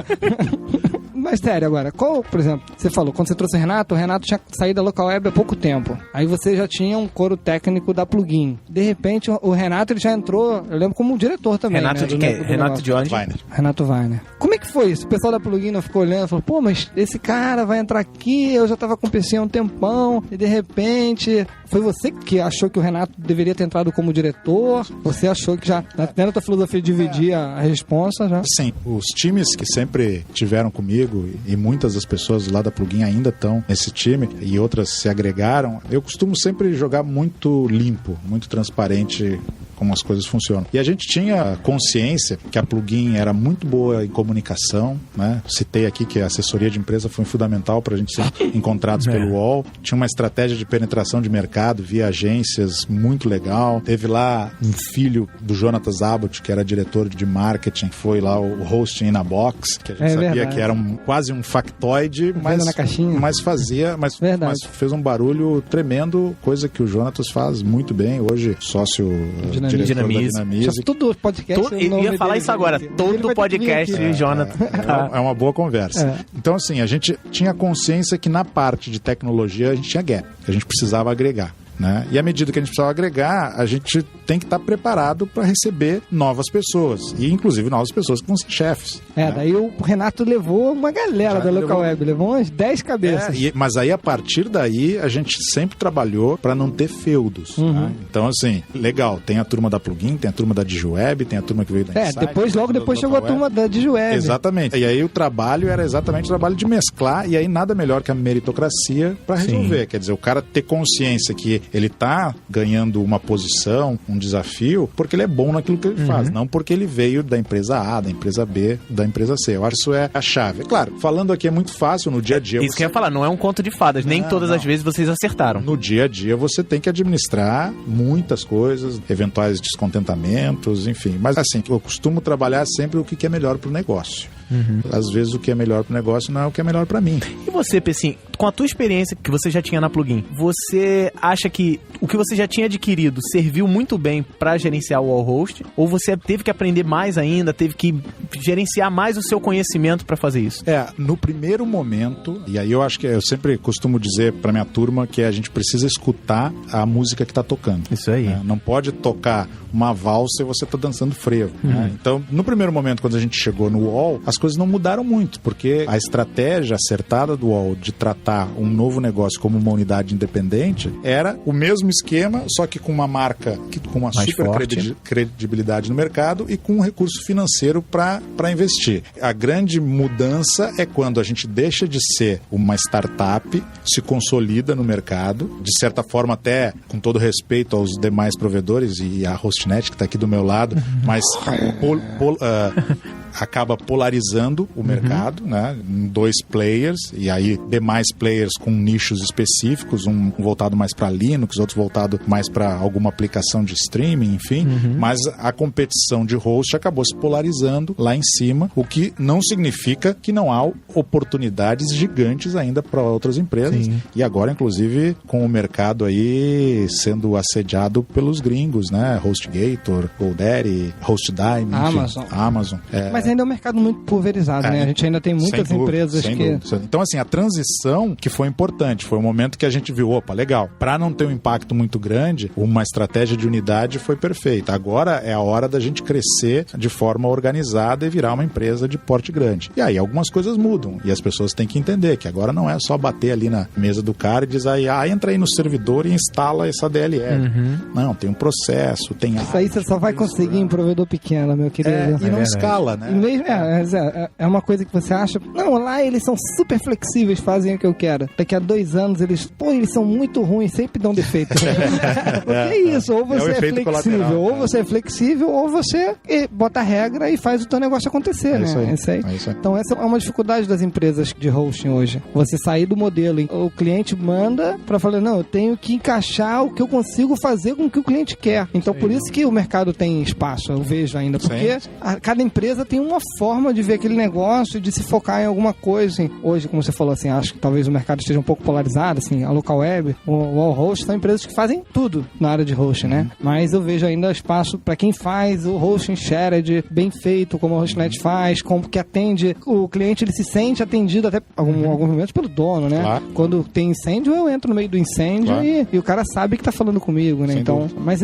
Mas sério agora, qual, por exemplo, você falou, quando você trouxe o Renato tinha saído da Local Web há pouco tempo. Aí você já tinha um coro técnico da Plugin. De repente, o Renato ele já entrou, eu lembro, como diretor também. Renato, né, de quem? Renato de onde? Renato Weiner. Como é que foi isso? O pessoal da Plugin não ficou olhando e falou, pô, mas esse cara vai entrar aqui, eu já tava com o PC há um tempão, e de repente... Foi você que achou que o Renato deveria ter entrado como diretor? Você achou que já, dentro da filosofia, dividia a responsa já? Sim, os times que sempre tiveram comigo e muitas das pessoas lá da Plugin ainda estão nesse time e outras se agregaram, eu costumo sempre jogar muito limpo, muito transparente como as coisas funcionam. E a gente tinha consciência que a Plugin era muito boa em comunicação, né? Citei aqui que a assessoria de empresa foi fundamental para a gente ser encontrados pelo UOL. Tinha uma estratégia de penetração de mercado via agências muito legal. Teve lá um filho do Jonatas Abbott, que era diretor de marketing, foi lá o hosting na box, que a gente sabia verdade. Que era quase um factoide, mas fez um barulho tremendo, coisa que o Jonatas faz muito bem. Hoje, sócio Dinamize. Todo podcast. Ia falar isso agora. Todo podcast, Jonathan. É uma boa conversa. Então, assim, a gente tinha consciência que na parte de tecnologia a gente tinha gap, que a gente precisava agregar. Né? E à medida que a gente precisava agregar, a gente tem que estar preparado para receber novas pessoas. E inclusive novas pessoas que vão ser chefes. Né? Daí o Renato levou uma galera da Local Web, levou umas 10 cabeças. Mas aí, a partir daí, a gente sempre trabalhou para não ter feudos. Né? Então, assim, legal, tem a turma da Plugin, tem a turma da DigiWeb, tem a turma que veio da Insight. Logo depois chegou a turma da DigiWeb. Exatamente. E aí o trabalho era exatamente o trabalho de mesclar, e aí nada melhor que a meritocracia para resolver. Sim. Quer dizer, o cara ter consciência que ele tá ganhando uma posição, um desafio, porque ele é bom naquilo que ele faz, não porque ele veio da empresa A, da empresa B, da empresa C. Eu acho que isso é a chave. Claro, falando aqui é muito fácil no dia a dia. Isso que eu ia falar, não é um conto de fadas, nem todas as vezes vocês acertaram. No dia a dia você tem que administrar muitas coisas, eventuais descontentamentos, enfim. Mas assim, eu costumo trabalhar sempre o que é melhor pro negócio. Às vezes o que é melhor pro negócio não é o que é melhor pra mim. E você, Pessim, com a tua experiência que você já tinha na Plugin, você acha que o que você já tinha adquirido serviu muito bem pra gerenciar o Wallhost? Ou você teve que aprender mais ainda, teve que gerenciar mais o seu conhecimento pra fazer isso? No primeiro momento, e aí eu acho que eu sempre costumo dizer pra minha turma que a gente precisa escutar a música que tá tocando. Isso aí. Não pode tocar uma valsa e você tá dançando frevo. Né? Então, no primeiro momento, quando a gente chegou no UOL, as coisas não mudaram muito, porque a estratégia acertada do UOL de tratar um novo negócio como uma unidade independente era o mesmo esquema, só que com uma marca com uma mais super credibilidade no mercado e com um recurso financeiro para investir. A grande mudança é quando a gente deixa de ser uma startup, se consolida no mercado, de certa forma até com todo respeito aos demais provedores e a Hostnet que está aqui do meu lado, mas acaba polarizando o mercado, né, em 2 players, e aí demais players com nichos específicos, um voltado mais para Linux, outro voltado mais para alguma aplicação de streaming, enfim, mas a competição de host acabou se polarizando lá em cima, o que não significa que não há oportunidades gigantes ainda para outras empresas. Sim. E agora, inclusive, com o mercado aí sendo assediado pelos gringos, né, HostGator, GoDaddy, HostDime, Amazon. Mas ainda é um mercado muito pulverizado, né? A gente ainda tem muitas empresas que... Então, assim, a transição que foi importante, foi o momento que a gente viu, opa, legal, para não ter um impacto muito grande, uma estratégia de unidade foi perfeita. Agora é a hora da gente crescer de forma organizada virada e virar uma empresa de porte grande. E aí algumas coisas mudam e as pessoas têm que entender que agora não é só bater ali na mesa do cara e dizer entra aí no servidor e instala essa DLL. Não, tem um processo, tem... Isso aí você só vai conseguir em provedor pequeno, meu querido. E não escala, né? E mesmo, é uma coisa que você acha, não, lá eles são super flexíveis, fazem o que eu quero. Daqui a 2 anos eles são muito ruins, sempre dão defeito. Porque é isso, ou você é flexível, ou você é flexível, ou você bota a regra e faz o teu negócio acontecer, né? Isso aí. Então essa é uma dificuldade das empresas de hosting hoje. Você sair do modelo, o cliente manda pra falar, não, eu tenho que encaixar o que eu consigo fazer com o que o cliente quer. Então por isso que o mercado tem espaço, eu vejo ainda, porque cada empresa tem uma forma de ver aquele negócio, de se focar em alguma coisa. Assim. Hoje, como você falou, assim, acho que talvez o mercado esteja um pouco polarizado, assim, a local web, o all host, são empresas que fazem tudo na área de hosting, né? Mas eu vejo ainda espaço para quem faz o hosting shared bem feito, como a Hostnet faz, como que atende o cliente, ele se sente atendido até alguns momentos pelo dono, né? Claro. Quando tem incêndio, eu entro no meio do incêndio e o cara sabe que tá falando comigo, né? Sem então, dúvida. Mas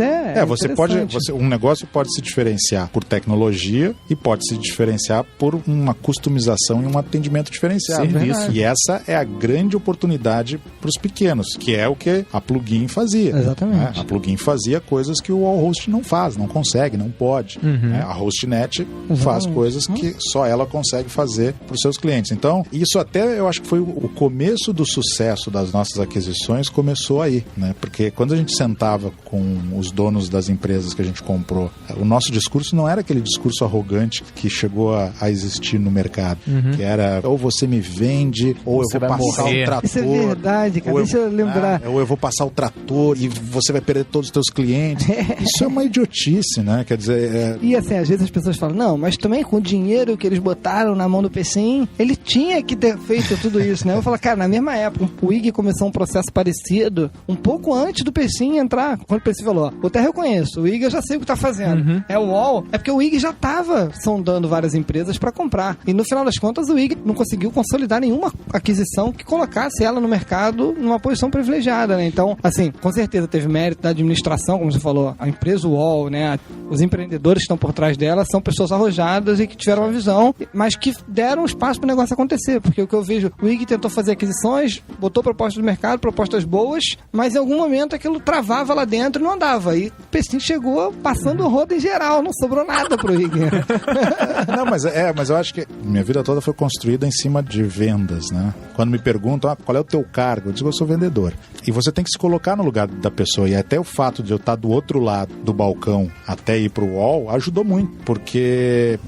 um negócio pode se diferenciar por tecnologia e pode se diferenciar por uma customização e um atendimento diferenciado. E essa é a grande oportunidade para os pequenos, que é o que a Plugin fazia. Exatamente. A Plugin fazia coisas que o Allhost não faz, não consegue, não pode. A Hostnet faz coisas que só ela consegue fazer para os seus clientes. Então, isso até eu acho que foi o começo do sucesso das nossas aquisições, começou aí, né? Porque quando a gente sentava com os donos das empresas que a gente comprou, o nosso discurso não era aquele discurso arrogante que chegou a existir no mercado, que era ou você me vende, ou você eu vou passar o trator. Isso é verdade, cara, deixa eu lembrar. Ou eu vou passar o trator e você vai perder todos os teus clientes. Isso é uma idiotice, né? Quer dizer... E assim, às vezes as pessoas falam, não, mas também com o dinheiro que eles botaram na mão do PCIM, ele tinha que ter feito tudo isso, né? Eu falo, cara, na mesma época, o IG começou um processo parecido, um pouco antes do PCIM entrar, quando o PCIM falou, eu até reconheço, o IG eu já sei o que tá fazendo. É o UOL, é porque o IG já tava sondando várias empresas para comprar. E no final das contas, o IG não conseguiu consolidar nenhuma aquisição que colocasse ela no mercado numa posição privilegiada, né? Então, assim, com certeza teve mérito da administração, como você falou, a empresa UOL, né? Os empreendedores que estão por trás dela são pessoas arrojadas e que tiveram uma visão, mas que deram espaço para o negócio acontecer, porque o que eu vejo, o IG tentou fazer aquisições, botou propostas do mercado, propostas boas, mas em algum momento aquilo travava lá dentro e não andava. E o PCIM chegou passando o rodo em geral, não sobrou nada pro IG. Não, mas eu acho que minha vida toda foi construída em cima de vendas, né? Quando me perguntam, qual é o teu cargo? Eu digo, eu sou vendedor. E você tem que se colocar no lugar da pessoa. E até o fato de eu estar do outro lado do balcão até ir pro UOL ajudou muito. Porque,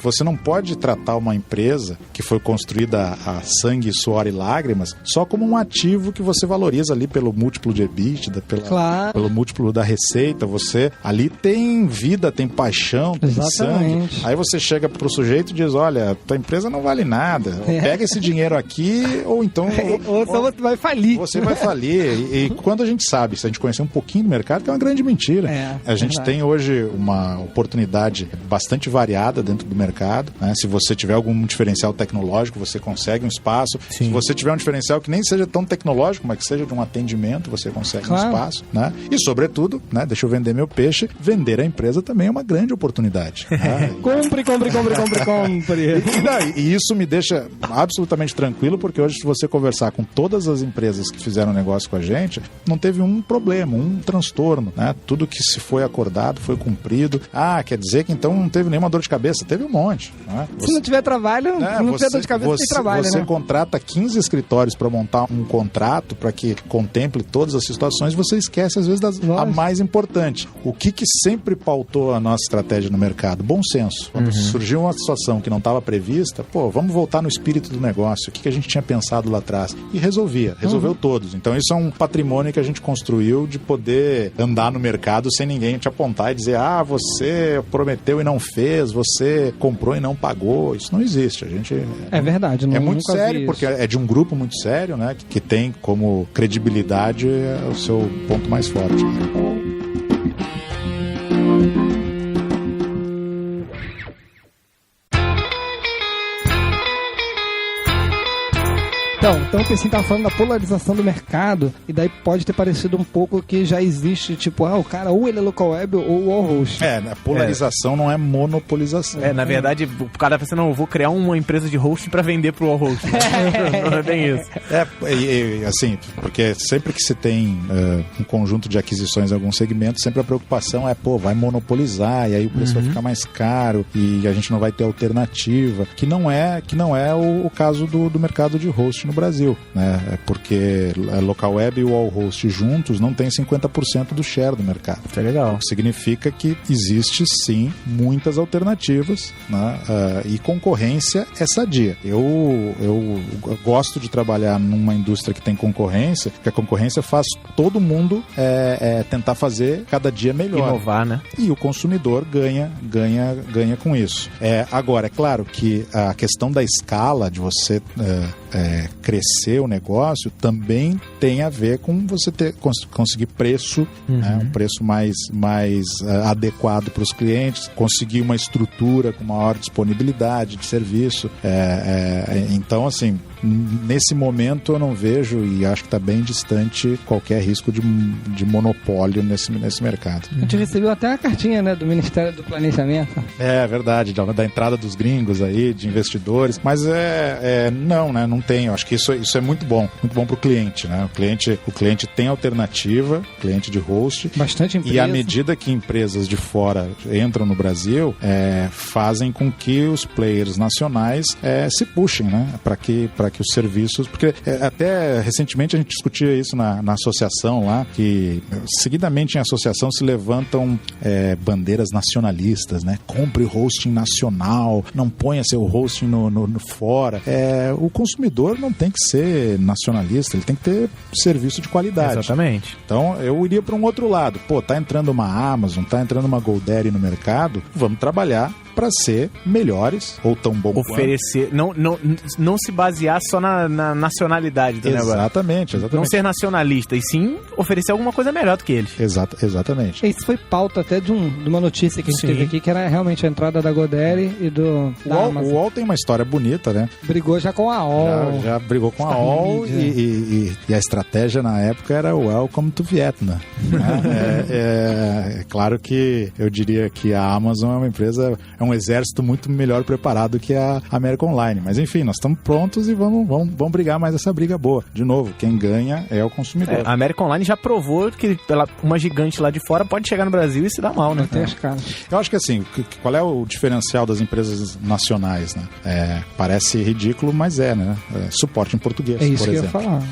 você não pode tratar uma empresa que foi construída a sangue, suor e lágrimas só como um ativo que você valoriza ali pelo múltiplo de EBITDA, pelo múltiplo da receita. Você ali tem vida, tem paixão, tem sangue. Aí você chega pro sujeito e diz, olha, tua empresa não vale nada. Pega esse dinheiro aqui ou então... ou você vai falir. Você vai falir. E quando a gente sabe, se a gente conhecer um pouquinho do mercado, que é uma grande mentira. A gente tem hoje uma oportunidade bastante variada dentro do mercado, né? Se você tiver algum diferencial tecnológico, você consegue um espaço. Sim. Se você tiver um diferencial que nem seja tão tecnológico, mas que seja de um atendimento, você consegue um espaço, né? E sobretudo, né? Deixa eu vender meu peixe, vender a empresa também é uma grande oportunidade. Né? Compre. E isso me deixa absolutamente tranquilo, porque hoje, se você conversar com todas as empresas que fizeram negócio com a gente, não teve um problema, um transtorno, né? Tudo que se foi acordado foi cumprido. Quer dizer que então não teve nenhuma dor de cabeça? Teve um monte. Né? Se não tiver trabalho, não tiver dor de cabeça, tem trabalho, Você né? contrata 15 escritórios para montar um contrato para que contemple todas as situações, você esquece às vezes a mais importante. O que sempre pautou a nossa estratégia no mercado? Bom senso. Quando surgiu uma situação que não estava prevista, vamos voltar no espírito do negócio, o que a gente tinha pensado lá atrás. E resolveu todos. Então isso é um patrimônio que a gente construiu de poder andar no mercado sem ninguém te apontar e dizer, você prometeu e não fez, você comprou e não pagou. Isso não existe. A gente... É verdade. É muito sério, porque é de um grupo muito sério, né? Que tem como credibilidade o seu ponto mais forte. Então o Pessim tava falando da polarização do mercado, e daí pode ter parecido um pouco que já existe, tipo, o cara ou ele é local web ou wall host. A polarização não é monopolização. Na verdade, o cara pensa, não, eu vou criar uma empresa de host pra vender pro wall host. Não é bem isso. Assim, porque sempre que se tem um conjunto de aquisições em algum segmento, sempre a preocupação é, vai monopolizar, e aí o preço vai ficar mais caro, e a gente não vai ter alternativa, que não é o caso do mercado de host no Brasil, né? Porque a local web e o wall host juntos não tem 50% do share do mercado. Isso é legal. O que significa que existe sim muitas alternativas, né? E concorrência é sadia. Eu gosto de trabalhar numa indústria que tem concorrência, porque a concorrência faz todo mundo tentar fazer cada dia melhor. Inovar, né? E o consumidor ganha com isso. Agora, é claro que a questão da escala, de você crescer o negócio, também tem a ver com você conseguir preço, né, um preço mais adequado para os clientes, conseguir uma estrutura com maior disponibilidade de serviço. Então, assim, nesse momento eu não vejo, e acho que está bem distante, qualquer risco de monopólio nesse mercado. A gente recebeu até a cartinha, né, do Ministério do Planejamento. É verdade, da entrada dos gringos aí, de investidores, mas não tem. Eu acho que isso é muito bom para o cliente, né? O cliente tem alternativa, cliente de host. Bastante empresa. E à medida que empresas de fora entram no Brasil, fazem com que os players nacionais se puxem, né? Para que os serviços... Porque até recentemente a gente discutia isso na associação lá, que seguidamente em associação se levantam bandeiras nacionalistas, né? Compre hosting nacional, não ponha seu hosting no fora. O consumidor não tem que ser nacionalista, ele tem que ter serviço de qualidade. Exatamente. Então eu iria para um outro lado. Tá entrando uma Amazon, tá entrando uma GoDaddy no mercado, vamos trabalhar para ser melhores ou tão bom oferecer, não se basear só na nacionalidade do negócio. Exatamente. Não ser nacionalista, e sim oferecer alguma coisa melhor do que eles. Exatamente. Isso foi pauta até de uma notícia que a gente teve aqui, que era realmente a entrada da GoDaddy e da Amazon. O UOL tem uma história bonita, né? Brigou já com a UOL. Já brigou com a UOL e a estratégia na época era Welcome to Vietnam. É claro que eu diria que a Amazon é uma empresa, um exército muito melhor preparado que a América Online. Mas enfim, nós estamos prontos e vamos brigar mais essa briga boa. De novo, quem ganha é o consumidor. A América Online já provou que uma gigante lá de fora pode chegar no Brasil e se dar mal, né? Eu acho que assim, qual é o diferencial das empresas nacionais, né? Parece ridículo, mas né? Suporte em português, por exemplo. É isso que eu ia falar.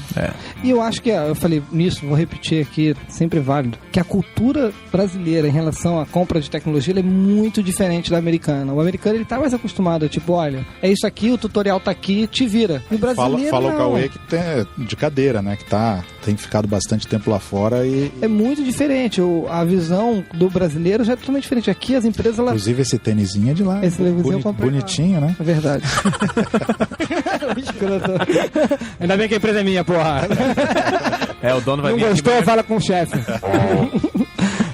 E eu acho que, eu falei nisso, vou repetir aqui, sempre válido, que a cultura brasileira em relação à compra de tecnologia, ela é muito diferente da americana. O americano, ele tá mais acostumado, tipo, olha, é isso aqui, o tutorial tá aqui, te vira. O brasileiro Fala o Cauê que tem de cadeira, né? Que tem ficado bastante tempo lá fora e... É muito diferente. A visão do brasileiro já é totalmente diferente. Aqui as empresas... Inclusive esse tênisinho é de lá. Esse bonitinho, né? É verdade. Ainda bem que a empresa é minha, porra. O dono vai vir. Não gostou, fala com o chefe.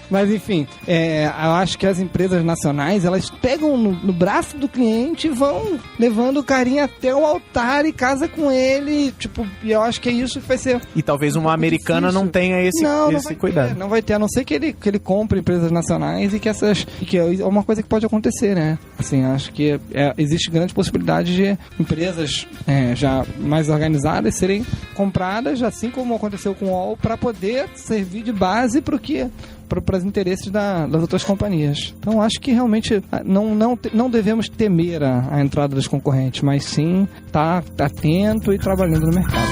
Mas enfim, eu acho que as empresas nacionais, elas pegam no braço do cliente e vão levando o carinha até o altar e casa com ele, tipo, e eu acho que é isso que vai ser. E talvez uma americana difícil. Não tenha esse cuidado. Não vai ter, a não ser que ele compre empresas nacionais e que é uma coisa que pode acontecer, né? Assim, acho que existe grande possibilidade de empresas já mais organizadas serem compradas, assim como aconteceu com o UOL, para poder servir de base para os interesses das outras companhias. Então acho que realmente não devemos temer a entrada dos concorrentes, mas sim estar atento e trabalhando no mercado.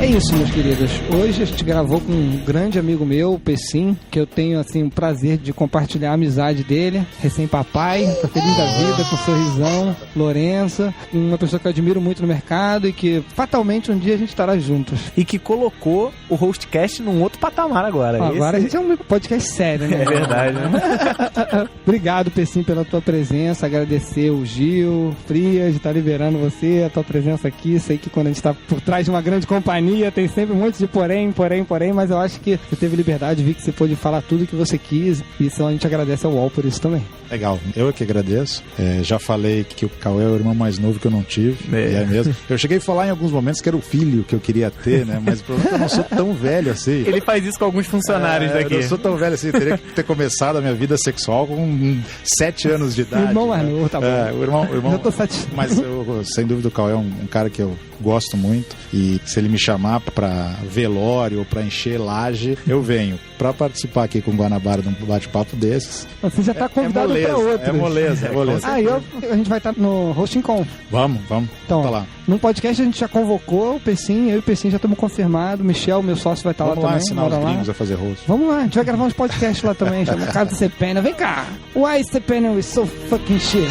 É isso, meus queridos. Hoje a gente gravou com um grande amigo meu, o Pessim, que eu tenho assim o prazer de compartilhar a amizade dele, recém-papai, tá feliz da vida, com sorrisão, Lourença, uma pessoa que eu admiro muito no mercado e que fatalmente um dia a gente estará juntos. E que colocou o Hostcast num outro patamar agora. Agora a gente é um podcast sério, né? É verdade, né? Obrigado, Pessim, pela tua presença, agradecer o Gil, Frias, de estar liberando você, a tua presença aqui. Sei que quando a gente tá por trás de uma grande companhia, todavia, tem sempre um monte de porém, mas eu acho que você teve liberdade, vi que você pôde falar tudo que você quis, e isso a gente agradece ao UOL por isso também. Legal, eu que agradeço. Já falei que o Cauê é o irmão mais novo que eu não tive, e é mesmo. Eu cheguei a falar em alguns momentos que era o filho que eu queria ter, né? Mas o problema é que eu não sou tão velho assim. Ele faz isso com alguns funcionários daqui. Eu não sou tão velho assim, teria que ter começado a minha vida sexual com 7 anos de idade. O irmão mais novo, tá bom. O irmão, eu tô satisfeito. Mas sem dúvida o Cauê é um cara que eu gosto muito, e se ele me chamar pra velório ou pra encher laje, eu venho pra participar aqui com o Guanabara de um bate-papo desses. Você já tá convidado pra outro. É moleza. A gente vai estar no Hosting Con. Vamos. Então, tá lá. No podcast a gente já convocou o Pecim, eu e o Pecim já estamos confirmados. O Michel, meu sócio, vai estar lá também. Vamos lá ensinar os gringos a fazer host. Vamos lá, a gente vai gravar uns podcasts lá também. Chama Casa Cepena. Vem cá. Why is Cepena is so fucking shit?